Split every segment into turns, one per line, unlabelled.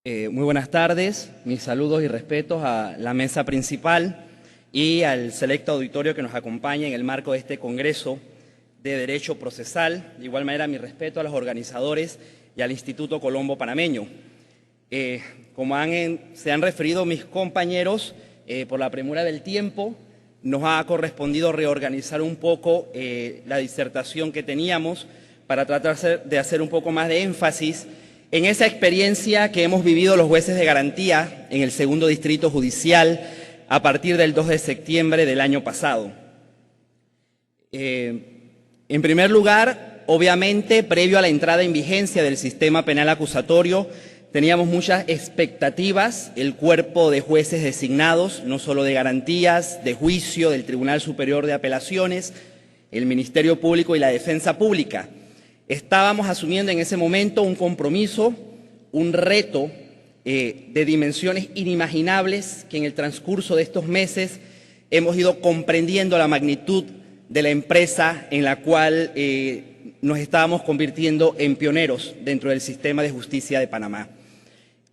Muy buenas tardes, mis saludos y respetos a la mesa principal y al selecto auditorio que nos acompaña en el marco de este Congreso de Derecho Procesal. De igual manera, mi respeto a los organizadores y al Instituto Colombo Panameño. Como se han referido mis compañeros, por la premura del tiempo, nos ha correspondido reorganizar un poco la disertación que teníamos para tratar de hacer un poco más de énfasis en esa experiencia que hemos vivido los jueces de garantía en el segundo distrito judicial a partir del 2 de septiembre del año pasado. En primer lugar, obviamente, previo a la entrada en vigencia del sistema penal acusatorio, teníamos muchas expectativas, el cuerpo de jueces designados, no solo de garantías, de juicio, del Tribunal Superior de Apelaciones, el Ministerio Público y la Defensa Pública. Estábamos asumiendo en ese momento un compromiso, un reto de dimensiones inimaginables que en el transcurso de estos meses hemos ido comprendiendo la magnitud de la empresa en la cual nos estábamos convirtiendo en pioneros dentro del sistema de justicia de Panamá.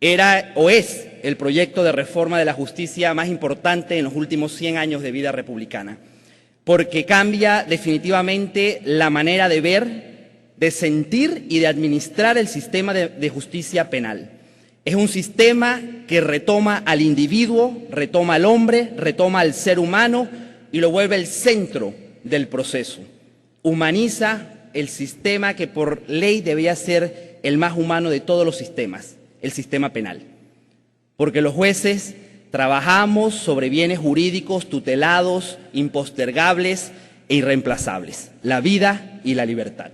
Era o es el proyecto de reforma de la justicia más importante en los últimos 100 años de vida republicana, porque cambia definitivamente la manera de ver, de sentir y de administrar el sistema de justicia penal. Es un sistema que retoma al individuo, retoma al hombre, retoma al ser humano y lo vuelve el centro del proceso. Humaniza el sistema que por ley debía ser el más humano de todos los sistemas, el sistema penal. Porque los jueces trabajamos sobre bienes jurídicos tutelados, impostergables e irreemplazables, la vida y la libertad.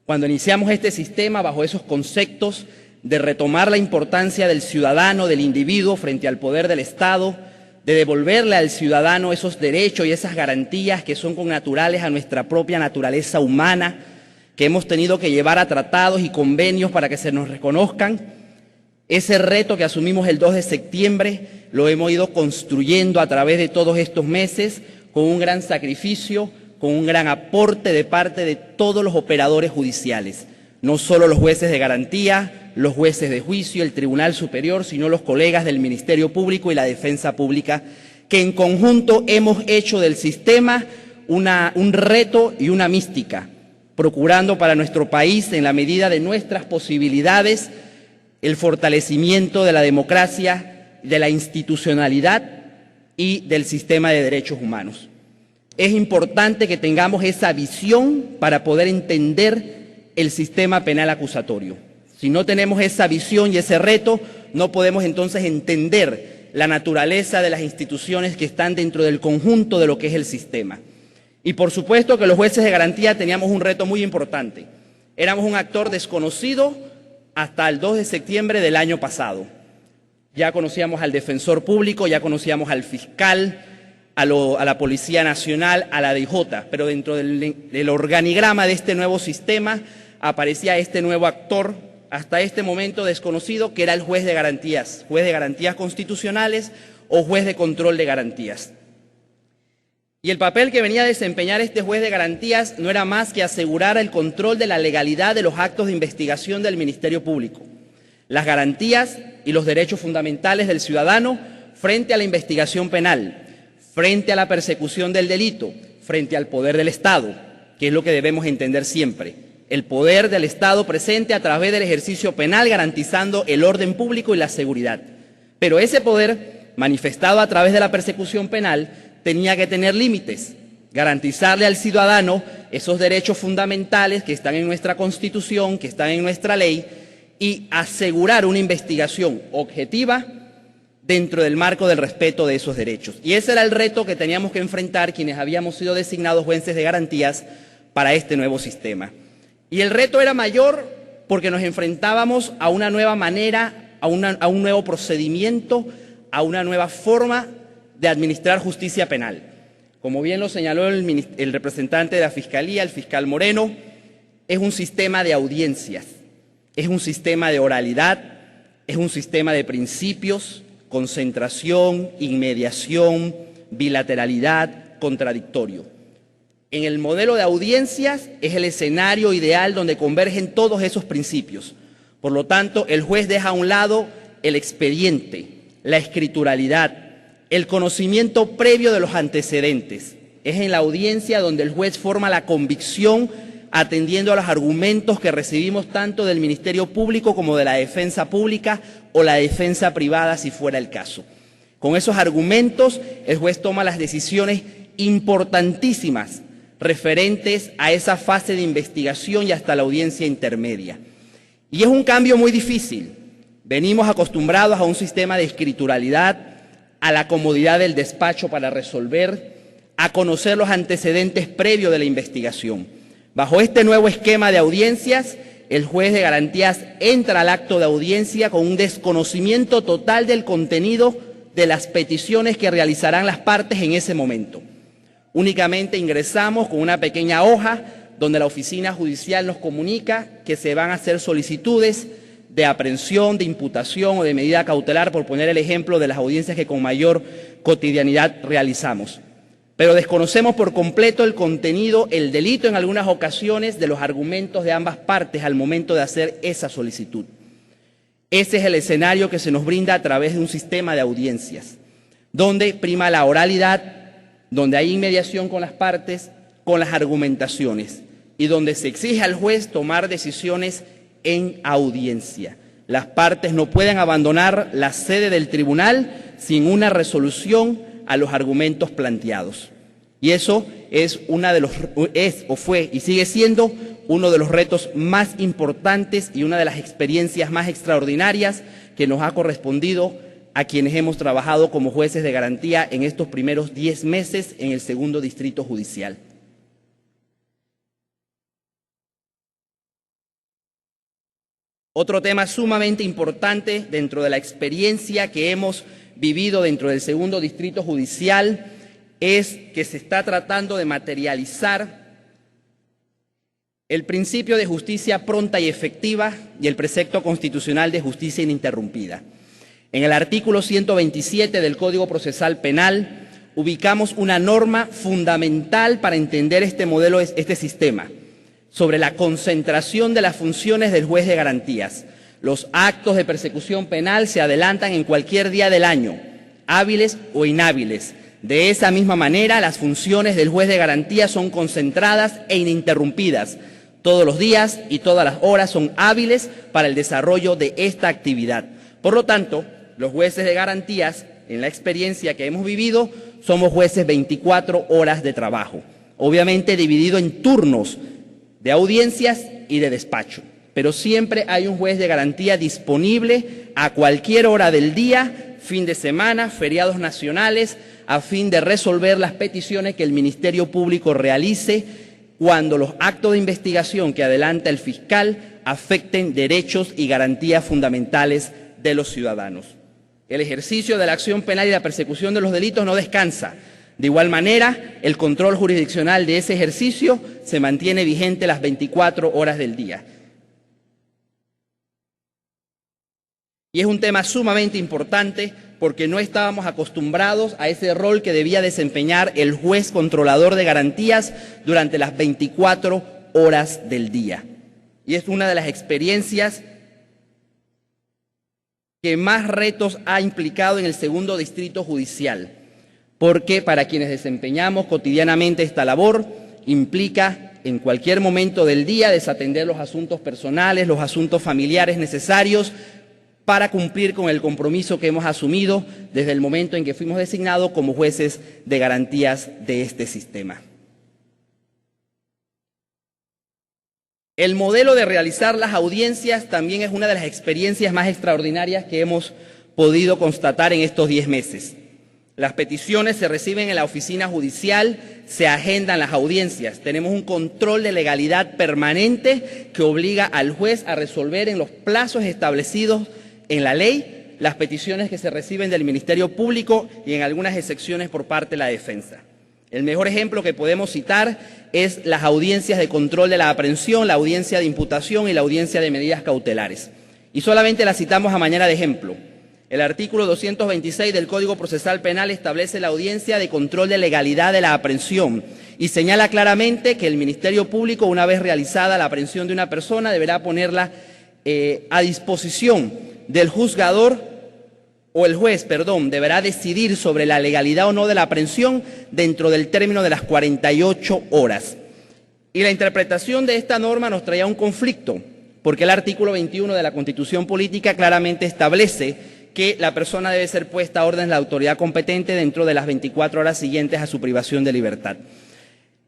Cuando iniciamos este sistema bajo esos conceptos de retomar la importancia del ciudadano, del individuo frente al poder del Estado, de devolverle al ciudadano esos derechos y esas garantías que son connaturales a nuestra propia naturaleza humana, que hemos tenido que llevar a tratados y convenios para que se nos reconozcan, ese reto que asumimos el 2 de septiembre lo hemos ido construyendo a través de todos estos meses con un gran sacrificio, con un gran aporte de parte de todos los operadores judiciales, no solo los jueces de garantía, los jueces de juicio, el Tribunal Superior, sino los colegas del Ministerio Público y la Defensa Pública, que en conjunto hemos hecho del sistema un reto y una mística, procurando para nuestro país, en la medida de nuestras posibilidades, el fortalecimiento de la democracia, de la institucionalidad y del sistema de derechos humanos. Es importante que tengamos esa visión para poder entender el sistema penal acusatorio. Si no tenemos esa visión y ese reto, no podemos entonces entender la naturaleza de las instituciones que están dentro del conjunto de lo que es el sistema. Y por supuesto que los jueces de garantía teníamos un reto muy importante. Éramos un actor desconocido hasta el 2 de septiembre del año pasado. Ya conocíamos al defensor público, ya conocíamos al fiscal, a la Policía Nacional, a la DJ, pero dentro del organigrama de este nuevo sistema aparecía este nuevo actor, hasta este momento desconocido, que era el juez de garantías constitucionales o juez de control de garantías. Y el papel que venía a desempeñar este juez de garantías no era más que asegurar el control de la legalidad de los actos de investigación del Ministerio Público, las garantías y los derechos fundamentales del ciudadano frente a la investigación penal, frente a la persecución del delito, frente al poder del Estado, que es lo que debemos entender siempre. El poder del Estado presente a través del ejercicio penal garantizando el orden público y la seguridad. Pero ese poder, manifestado a través de la persecución penal, tenía que tener límites, garantizarle al ciudadano esos derechos fundamentales que están en nuestra Constitución, que están en nuestra ley, y asegurar una investigación objetiva dentro del marco del respeto de esos derechos. Y ese era el reto que teníamos que enfrentar quienes habíamos sido designados jueces de garantías para este nuevo sistema. Y el reto era mayor porque nos enfrentábamos a una nueva manera, a un nuevo procedimiento, a una nueva forma de administrar justicia penal. Como bien lo señaló el representante de la Fiscalía, el fiscal Moreno, es un sistema de audiencias, es un sistema de oralidad, es un sistema de principios, concentración, inmediación, bilateralidad, contradictorio. En el modelo de audiencias es el escenario ideal donde convergen todos esos principios. Por lo tanto, el juez deja a un lado el expediente, la escrituralidad, el conocimiento previo de los antecedentes. Es en la audiencia donde el juez forma la convicción atendiendo a los argumentos que recibimos tanto del Ministerio Público como de la defensa pública o la defensa privada si fuera el caso. Con esos argumentos, el juez toma las decisiones importantísimas referentes a esa fase de investigación y hasta la audiencia intermedia. Y es un cambio muy difícil. Venimos acostumbrados a un sistema de escrituralidad, a la comodidad del despacho para resolver, a conocer los antecedentes previos de la investigación. Bajo este nuevo esquema de audiencias, el juez de garantías entra al acto de audiencia con un desconocimiento total del contenido de las peticiones que realizarán las partes en ese momento. Únicamente ingresamos con una pequeña hoja donde la oficina judicial nos comunica que se van a hacer solicitudes de aprehensión, de imputación o de medida cautelar, por poner el ejemplo de las audiencias que con mayor cotidianidad realizamos. Pero desconocemos por completo el contenido, el delito en algunas ocasiones de los argumentos de ambas partes al momento de hacer esa solicitud. Ese es el escenario que se nos brinda a través de un sistema de audiencias, donde prima la oralidad, donde hay inmediación con las partes, con las argumentaciones, y donde se exige al juez tomar decisiones en audiencia. Las partes no pueden abandonar la sede del tribunal sin una resolución a los argumentos planteados. Y eso es fue y sigue siendo uno de los retos más importantes y una de las experiencias más extraordinarias que nos ha correspondido a quienes hemos trabajado como jueces de garantía en estos primeros 10 meses en el segundo distrito judicial. Otro tema sumamente importante dentro de la experiencia que hemos vivido dentro del segundo distrito judicial es que se está tratando de materializar el principio de justicia pronta y efectiva y el precepto constitucional de justicia ininterrumpida. En el artículo 127 del Código Procesal Penal ubicamos una norma fundamental para entender este modelo, este sistema, sobre la concentración de las funciones del juez de garantías. Los actos de persecución penal se adelantan en cualquier día del año, hábiles o inhábiles. De esa misma manera, las funciones del juez de garantía son concentradas e ininterrumpidas. Todos los días y todas las horas son hábiles para el desarrollo de esta actividad. Por lo tanto, los jueces de garantías, en la experiencia que hemos vivido, somos jueces 24 horas de trabajo, obviamente dividido en turnos de audiencias y de despacho. Pero siempre hay un juez de garantía disponible a cualquier hora del día, fin de semana, feriados nacionales, a fin de resolver las peticiones que el Ministerio Público realice cuando los actos de investigación que adelanta el fiscal afecten derechos y garantías fundamentales de los ciudadanos. El ejercicio de la acción penal y la persecución de los delitos no descansa. De igual manera, el control jurisdiccional de ese ejercicio se mantiene vigente las 24 horas del día. Y es un tema sumamente importante porque no estábamos acostumbrados a ese rol que debía desempeñar el juez controlador de garantías durante las 24 horas del día. Y es una de las experiencias que más retos ha implicado en el segundo distrito judicial, porque para quienes desempeñamos cotidianamente esta labor implica en cualquier momento del día desatender los asuntos personales, los asuntos familiares necesarios para cumplir con el compromiso que hemos asumido desde el momento en que fuimos designados como jueces de garantías de este sistema. El modelo de realizar las audiencias también es una de las experiencias más extraordinarias que hemos podido constatar en estos 10 meses. Las peticiones se reciben en la oficina judicial, se agendan las audiencias. Tenemos un control de legalidad permanente que obliga al juez a resolver en los plazos establecidos en la ley las peticiones que se reciben del Ministerio Público y en algunas excepciones por parte de la defensa. El mejor ejemplo que podemos citar es las audiencias de control de la aprehensión, la audiencia de imputación y la audiencia de medidas cautelares. Y solamente las citamos a manera de ejemplo. El artículo 226 del Código Procesal Penal establece la audiencia de control de legalidad de la aprehensión y señala claramente que el Ministerio Público, una vez realizada la aprehensión de una persona, deberá ponerla a disposición del juzgador o el juez, perdón, deberá decidir sobre la legalidad o no de la aprehensión dentro del término de las 48 horas. Y la interpretación de esta norma nos traía un conflicto, porque el artículo 21 de la Constitución Política claramente establece que la persona debe ser puesta a orden de la autoridad competente dentro de las 24 horas siguientes a su privación de libertad.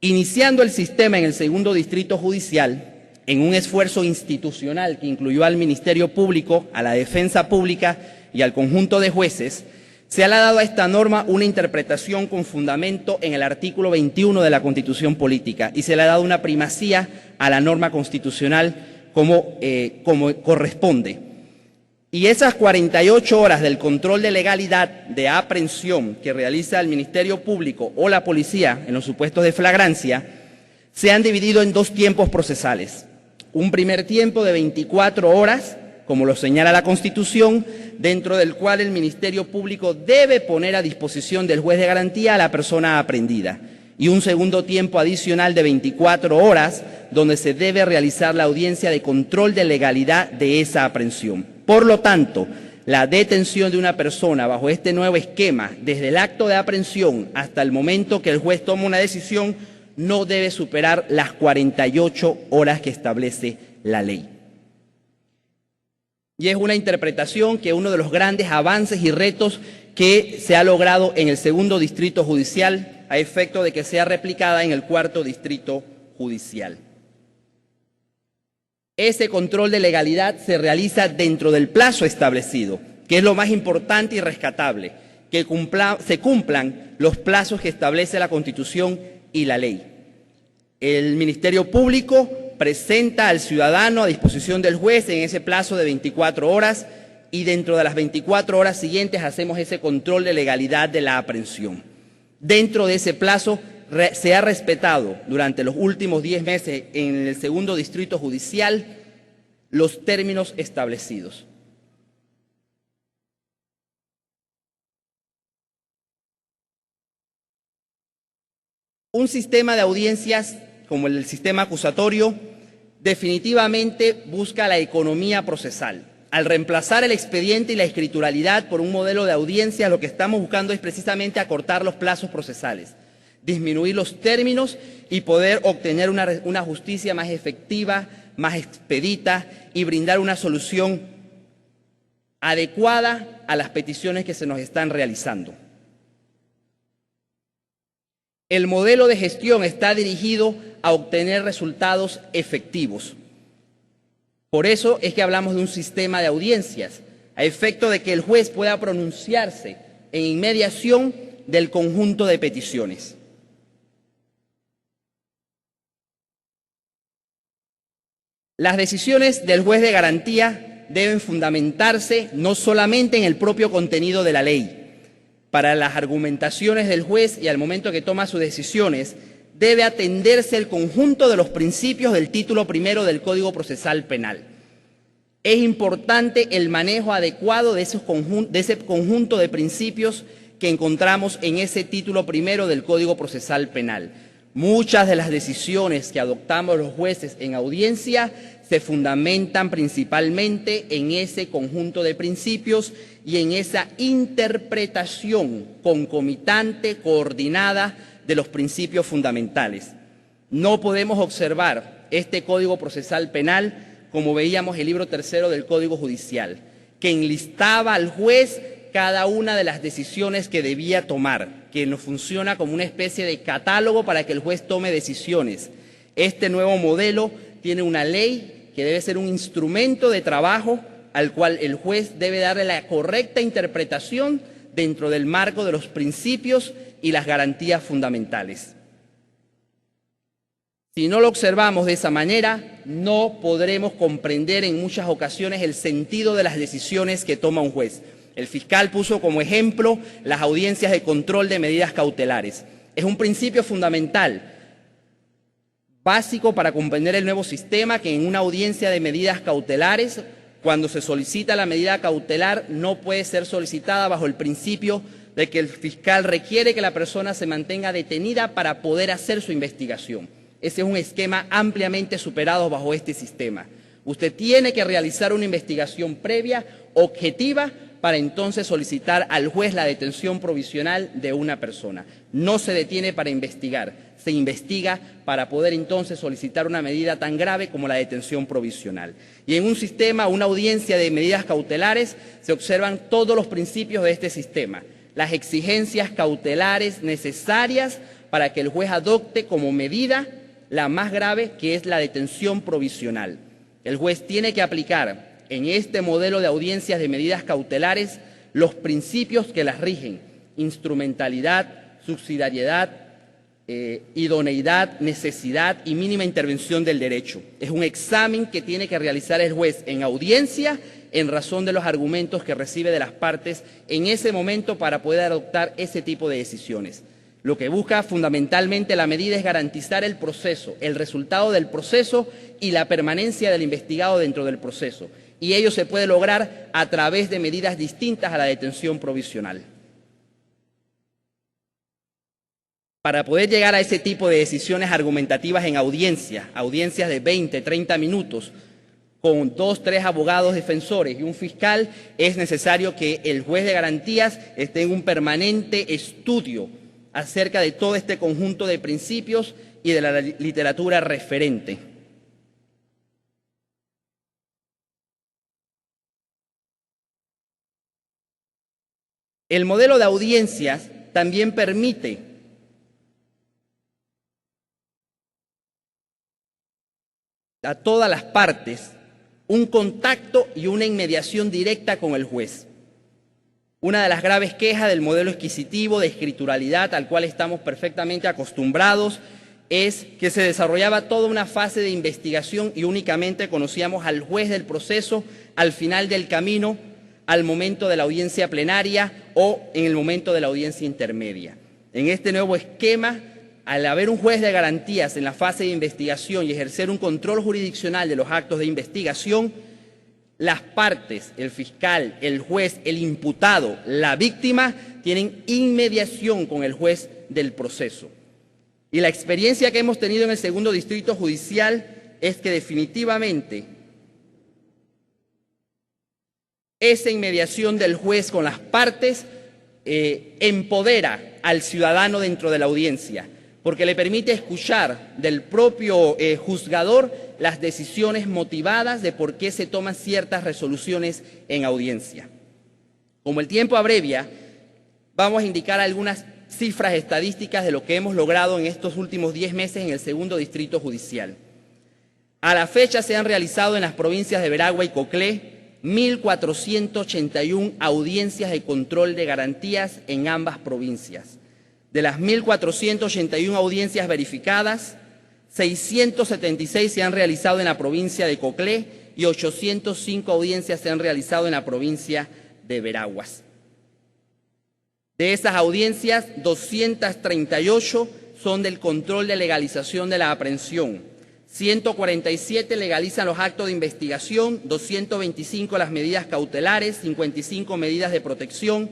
Iniciando el sistema en el segundo distrito judicial, en un esfuerzo institucional que incluyó al Ministerio Público, a la Defensa Pública y al conjunto de jueces, se le ha dado a esta norma una interpretación con fundamento en el artículo 21 de la Constitución Política y se le ha dado una primacía a la norma constitucional como corresponde. Y esas 48 horas del control de legalidad de aprehensión que realiza el Ministerio Público o la policía en los supuestos de flagrancia se han dividido en dos tiempos procesales. Un primer tiempo de 24 horas, como lo señala la Constitución, dentro del cual el Ministerio Público debe poner a disposición del juez de garantía a la persona aprehendida. Y un segundo tiempo adicional de 24 horas, donde se debe realizar la audiencia de control de legalidad de esa aprehensión. Por lo tanto, la detención de una persona bajo este nuevo esquema, desde el acto de aprehensión hasta el momento que el juez toma una decisión, no debe superar las 48 horas que establece la ley. Y es una interpretación que uno de los grandes avances y retos que se ha logrado en el segundo distrito judicial a efecto de que sea replicada en el cuarto distrito judicial. Ese control de legalidad se realiza dentro del plazo establecido, que es lo más importante y rescatable, que se cumplan los plazos que establece la Constitución y la ley. El Ministerio Público presenta al ciudadano a disposición del juez en ese plazo de 24 horas y dentro de las 24 horas siguientes hacemos ese control de legalidad de la aprehensión. Dentro de ese plazo se ha respetado durante los últimos 10 meses en el segundo distrito judicial los términos establecidos. Un sistema de audiencias como el sistema acusatorio definitivamente busca la economía procesal. Al reemplazar el expediente y la escrituralidad por un modelo de audiencia, lo que estamos buscando es precisamente acortar los plazos procesales, disminuir los términos y poder obtener una justicia más efectiva, más expedita y brindar una solución adecuada a las peticiones que se nos están realizando. El modelo de gestión está dirigido a obtener resultados efectivos. Por eso es que hablamos de un sistema de audiencias, a efecto de que el juez pueda pronunciarse en inmediación del conjunto de peticiones. Las decisiones del juez de garantía deben fundamentarse no solamente en el propio contenido de la ley. Para las argumentaciones del juez y al momento que toma sus decisiones, debe atenderse el conjunto de los principios del título primero del Código Procesal Penal. Es importante el manejo adecuado de ese conjunto de principios que encontramos en ese título primero del Código Procesal Penal. Muchas de las decisiones que adoptamos los jueces en audiencia se fundamentan principalmente en ese conjunto de principios y en esa interpretación concomitante, coordinada de los principios fundamentales. No podemos observar este Código Procesal Penal como veíamos el libro tercero del Código Judicial, que enlistaba al juez cada una de las decisiones que debía tomar, que nos funciona como una especie de catálogo para que el juez tome decisiones. Este nuevo modelo tiene una ley que debe ser un instrumento de trabajo al cual el juez debe darle la correcta interpretación dentro del marco de los principios y las garantías fundamentales. Si no lo observamos de esa manera, no podremos comprender en muchas ocasiones el sentido de las decisiones que toma un juez. El fiscal puso como ejemplo las audiencias de control de medidas cautelares. Es un principio fundamental, básico para comprender el nuevo sistema, que en una audiencia de medidas cautelares, cuando se solicita la medida cautelar, no puede ser solicitada bajo el principio de que el fiscal requiere que la persona se mantenga detenida para poder hacer su investigación. Ese es un esquema ampliamente superado bajo este sistema. Usted tiene que realizar una investigación previa, objetiva, para entonces solicitar al juez la detención provisional de una persona. No se detiene para investigar, se investiga para poder entonces solicitar una medida tan grave como la detención provisional. Y en un sistema, una audiencia de medidas cautelares, se observan todos los principios de este sistema, las exigencias cautelares necesarias para que el juez adopte como medida la más grave, que es la detención provisional. El juez tiene que aplicar en este modelo de audiencias de medidas cautelares los principios que las rigen: instrumentalidad, subsidiariedad, idoneidad, necesidad y mínima intervención del derecho. Es un examen que tiene que realizar el juez en audiencia en razón de los argumentos que recibe de las partes en ese momento para poder adoptar ese tipo de decisiones. Lo que busca fundamentalmente la medida es garantizar el proceso, el resultado del proceso y la permanencia del investigado dentro del proceso. Y ello se puede lograr a través de medidas distintas a la detención provisional. Para poder llegar a ese tipo de decisiones argumentativas en audiencias de 20, 30 minutos, con 2, 3 abogados defensores y un fiscal, es necesario que el juez de garantías esté en un permanente estudio acerca de todo este conjunto de principios y de la literatura referente. El modelo de audiencias también permite a todas las partes un contacto y una inmediación directa con el juez. Una de las graves quejas del modelo adquisitivo de escrituralidad al cual estamos perfectamente acostumbrados es que se desarrollaba toda una fase de investigación y únicamente conocíamos al juez del proceso al final del camino, al momento de la audiencia plenaria o en el momento de la audiencia intermedia. En este nuevo esquema, al haber un juez de garantías en la fase de investigación y ejercer un control jurisdiccional de los actos de investigación, las partes, el fiscal, el juez, el imputado, la víctima, tienen inmediación con el juez del proceso. Y la experiencia que hemos tenido en el segundo distrito judicial es que definitivamente esa inmediación del juez con las partes empodera al ciudadano dentro de la audiencia, porque le permite escuchar del propio juzgador las decisiones motivadas de por qué se toman ciertas resoluciones en audiencia. Como el tiempo abrevia, vamos a indicar algunas cifras estadísticas de lo que hemos logrado en estos últimos 10 meses en el segundo distrito judicial. A la fecha se han realizado en las provincias de Veragua y Coclé 1.481 audiencias de control de garantías en ambas provincias. De las 1.481 audiencias verificadas, 676 se han realizado en la provincia de Coclé y 805 audiencias se han realizado en la provincia de Veraguas. De esas audiencias, 238 son del control de legalización de la aprehensión, 147 legalizan los actos de investigación, 225 las medidas cautelares, 55 medidas de protección,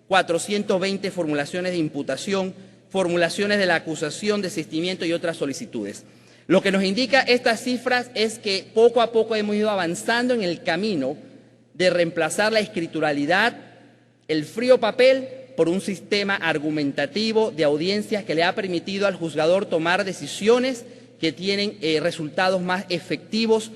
420 formulaciones de imputación, formulaciones de la acusación, desistimiento y otras solicitudes. Lo que nos indica estas cifras es que poco a poco hemos ido avanzando en el camino de reemplazar la escrituralidad, el frío papel, por un sistema argumentativo de audiencias que le ha permitido al juzgador tomar decisiones que tienen resultados más efectivos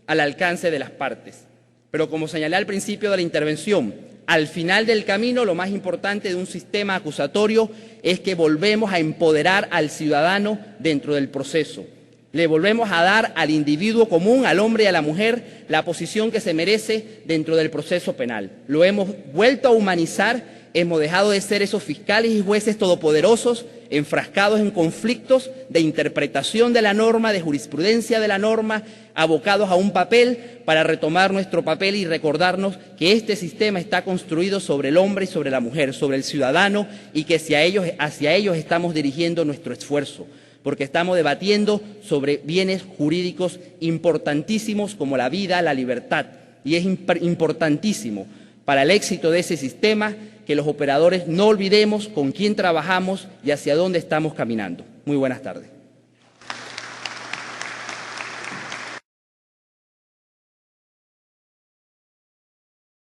al alcance de las partes. Pero como señalé al principio de la intervención, al final del camino lo más importante de un sistema acusatorio es que volvemos a empoderar al ciudadano dentro del proceso. Le volvemos a dar al individuo común, al hombre y a la mujer, la posición que se merece dentro del proceso penal. Lo hemos vuelto a humanizar. Hemos dejado de ser esos fiscales y jueces todopoderosos, enfrascados en conflictos de interpretación de la norma, de jurisprudencia de la norma, abocados a un papel para retomar nuestro papel y recordarnos que este sistema está construido sobre el hombre y sobre la mujer, sobre el ciudadano, y que hacia ellos estamos dirigiendo nuestro esfuerzo, porque estamos debatiendo sobre bienes jurídicos importantísimos como la vida, la libertad, y es importantísimo para el éxito de ese sistema que los operadores no olvidemos con quién trabajamos y hacia dónde estamos caminando. Muy buenas tardes.